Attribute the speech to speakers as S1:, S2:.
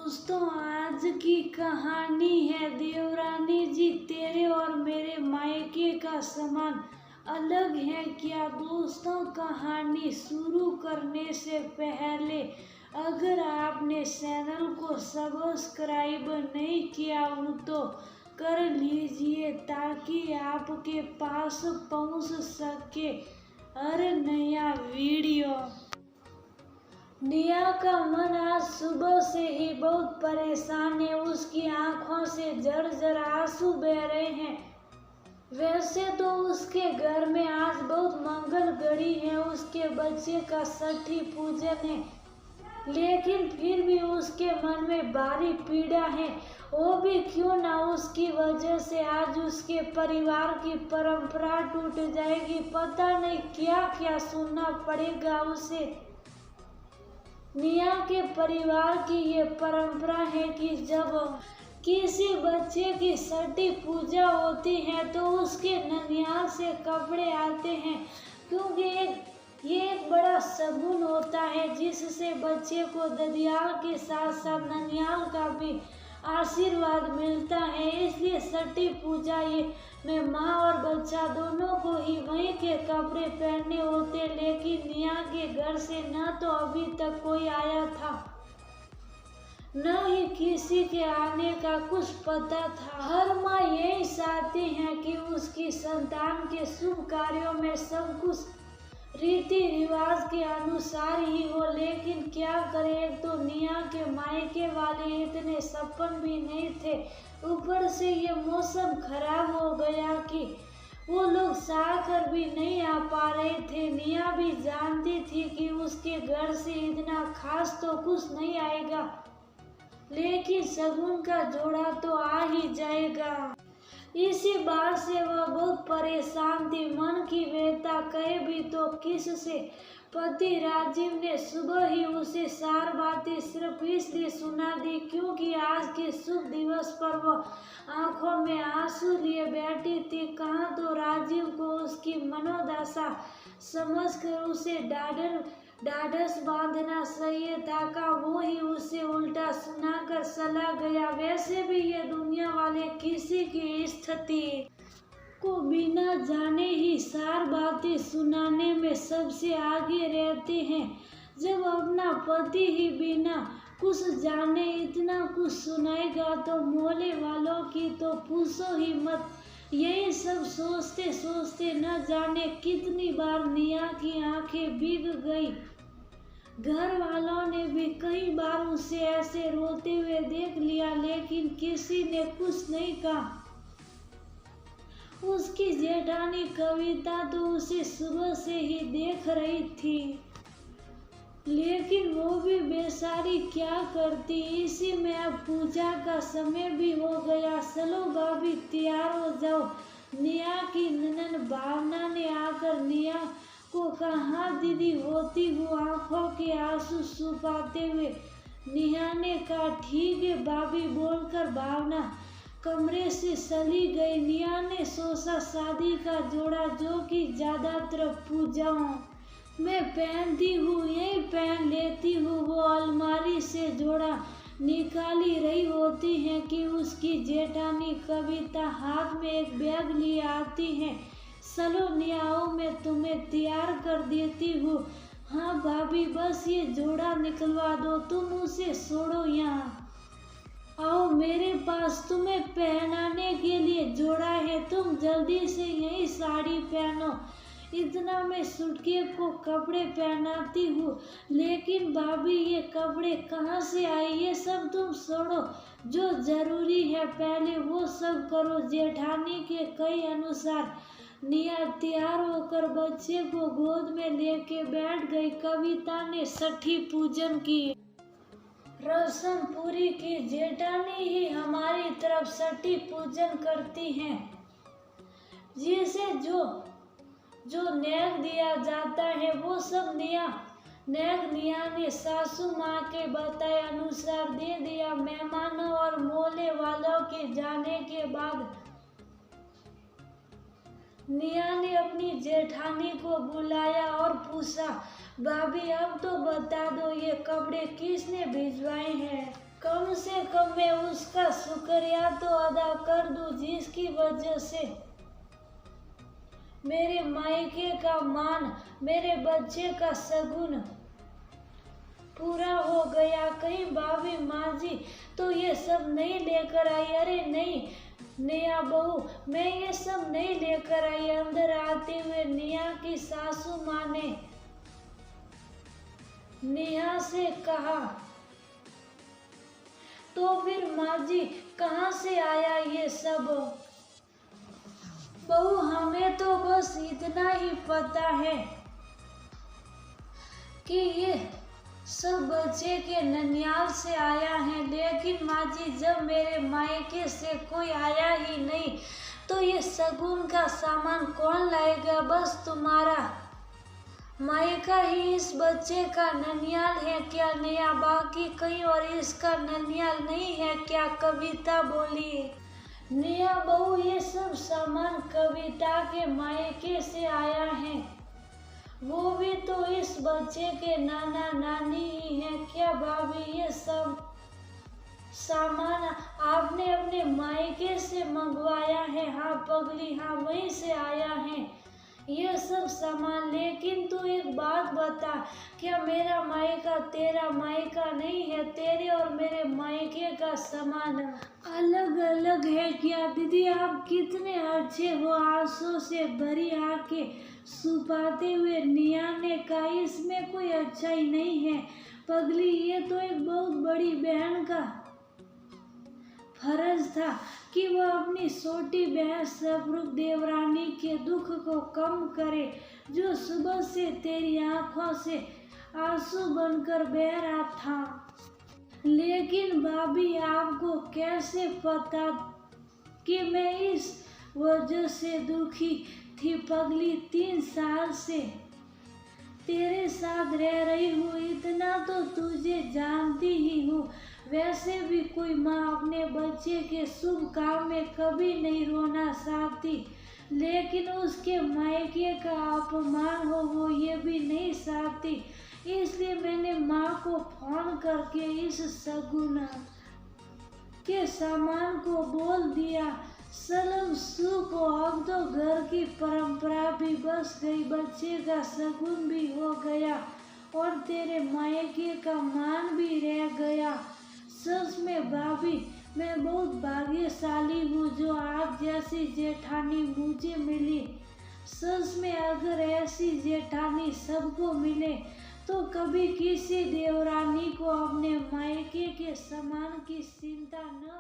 S1: दोस्तों, आज की कहानी है देवरानी जी तेरे और मेरे मायके का समान अलग है क्या। दोस्तों, कहानी शुरू करने से पहले अगर आपने चैनल को सब्सक्राइब नहीं किया हो तो कर लीजिए ताकि आपके पास पहुंच सके हर नया वीडियो। निया का मन आज सुबह से ही बहुत परेशान है। उसकी आंखों से झरझर आंसू बह रहे हैं। वैसे तो उसके घर में आज बहुत मंगल घड़ी है, उसके बच्चे का छठी पूजन है, लेकिन फिर भी उसके मन में भारी पीड़ा है। वो भी क्यों ना उसकी वजह से आज उसके परिवार की परंपरा टूट जाएगी। पता नहीं क्या क्या सुनना पड़ेगा उसे। निया के परिवार की ये परंपरा है कि जब किसी बच्चे की छठी पूजा होती है तो उसके ननिहाल से कपड़े आते हैं, क्योंकि ये एक बड़ा शगुन होता है जिससे बच्चे को ददियाल के साथ साथ ननिहाल का भी आशीर्वाद मिलता है। इसलिए छठी पूजा में माँ और बच्चा दोनों को ही वहीं के कपड़े पहनने होते। लेकिन निया के घर से न तो अभी तक कोई आया था, न ही किसी के आने का कुछ पता था। हर माँ यही चाहती है कि उसकी संतान के शुभ कार्यों में सब कुछ रीति रिवाज के अनुसार ही हो, लेकिन क्या करे, एक तो निया के मायके वाले इतने सपन भी नहीं थे, ऊपर से ये मौसम खराब हो गया कि वो लोग चाह कर भी नहीं आ पा रहे थे। निया भी जानती थी कि उसके घर से इतना खास तो कुछ नहीं आएगा, लेकिन शगुन का जोड़ा तो आ ही जाएगा। इसी बात से वह बहुत परेशान थी। मन की व्यथा कहे भी तो किससे। पति राजीव ने सुबह ही उसे सार बातें सिर्फ इसलिए सुना दी क्योंकि आज के शुभ दिवस पर वह आंखों में आंसू लिए बैठी थी। कहाँ तो राजीव को उसकी मनोदशा समझकर उसे ढाढ़स बांधना चाहिए था का वो ही उसे उल्टा सुनाकर चला गया। वैसे भी ये दुनिया वाले किसी की स्थिति को बिना जाने ही सार बातें सुनाने में सबसे आगे रहते हैं। जब अपना पति ही बिना कुछ जाने इतना कुछ सुनाएगा तो मोहल्ले वालों की तो पूछो ही मत। यही सब सोचते सोचते न जाने कितनी बार निया की आंखें भीग गई। घर वालों ने भी कई बार उसे ऐसे रोते हुए देख लिया, लेकिन किसी ने कुछ नहीं कहा। उसकी जेठानी कविता तो उसे सुबह से ही देख रही थी, लेकिन वो भी बेचारी क्या करती। इसी में अब पूजा का समय भी हो गया। चलो भाभी तैयार हो जाओ। निया की ननद भावना ने आकर निया को कहा दीदी होती हुई आंखों के आंसू छुपाते हुए। निया ने कहा ठीक है भाभी बोलकर भावना कमरे से चली गई। निया ने सोचा शादी का जोड़ा जो कि ज्यादातर पूजाओं में पहनती हूँ यही पहन लेती हूँ। वो अलमारी से जोड़ा निकाली रही होती है कि उसकी जेठानी कविता हाथ में एक बैग लिए आती है। चलो नियाओ मैं तुम्हें तैयार कर देती हूँ। हाँ भाभी बस ये जोड़ा निकलवा दो, तुम उसे छोड़ो यहाँ आओ, मेरे पास तुम्हें पहनाने के लिए जोड़ा है, तुम जल्दी से यही साड़ी पहनो। इतना मैं सुटके को कपड़े पहनाती हूँ, लेकिन भाभी ये कपड़े कहाँ से आए, ये सब तुम छोड़ो, जो जरूरी है पहले वो सब करो। जेठानी के कई अनुसार निया तैयार होकर बच्चे को गोद में लेके बैठ गई। कविता ने छठी पूजन की रस्म पूरी की। जेठानी ही हमारी तरफ छठी पूजन करती हैं, जिसे जो नेक दिया जाता है वो सब नेक निया ने सासू माँ के बताए अनुसार दे दिया। मेहमानों और मोहल्ले वालों के जाने के बाद निया ने अपनी जेठानी को बुलाया और पूछा भाभी अब तो बता दो ये कपड़े किसने भिजवाए हैं। कम से कम मैं उसका शुक्रिया तो अदा कर दूं जिसकी वजह से मेरे मायके का मान, मेरे बच्चे का शगुन पूरा हो गया। कहीं भाभी माँ जी तो ये सब नहीं लेकर आई? अरे नहीं नेहा बहू, मैं ये सब नहीं लेकर आई। अंदर आते हुए नेहा की सासू माँ ने नेहा से कहा, तो फिर माँ जी कहाँ से आया ये सब? बहू हमें तो बस इतना ही पता है कि ये सब बच्चे के ननियाल से आया है। लेकिन माँ जी जब मेरे मायके से कोई आया ही नहीं तो ये शगुन का सामान कौन लाएगा? बस तुम्हारा मायका ही इस बच्चे का ननियाल है क्या नेहा? बाकी कहीं और इसका ननियाल नहीं है क्या? कविता बोली। नेहा बहू ये सब सामान कविता के मायके से आया है, वो भी तो इस बच्चे के नाना नानी ही है क्या? भाभी ये सब सामान आपने अपने मायके से मंगवाया है? हाँ पगली, हाँ वहीं से आया है ये सब सामान। लेकिन तू एक बात बता, क्या मेरा मायका तेरा मायका नहीं है? तेरे और मेरे मायके का सामान अलग अलग है क्या? दीदी आप कितने अच्छे हो। आंसू से भरी आंखें सुपाते हुए नेहा ने कहा, इसमें कोई अच्छाई नहीं है पगली, ये तो एक बहुत बड़ी बहन का फर्ज था कि वह अपनी छोटी बहन सब्रुख देवरानी के दुख को कम करे, जो सुबह से तेरी आंखों से आंसू बनकर बह रहा था। लेकिन भाभी आपको कैसे पता कि मैं इस वजह से दुखी थी पगली? 3 साल से तेरे साथ रह रही हूँ, इतना तो तुझे जानती ही हूँ। वैसे भी कोई माँ अपने बच्चे के शुभ काम में कभी नहीं रोना चाहती, लेकिन उसके मायके का अपमान हो वो ये भी नहीं चाहती। इसलिए मैंने माँ को फोन करके इस शगुन के सामान को बोल दिया। सलम सू को अब तो घर की परंपरा भी बस गई, बच्चे का शगुन भी हो गया और तेरे मायके का मान भी रह गया। सच में भाभी मैं बहुत भाग्यशाली हूँ जो आप जैसी जेठानी मुझे मिली। सच में अगर ऐसी जेठानी सबको मिले तो कभी किसी देवरानी को अपने मायके के सामान की चिंता न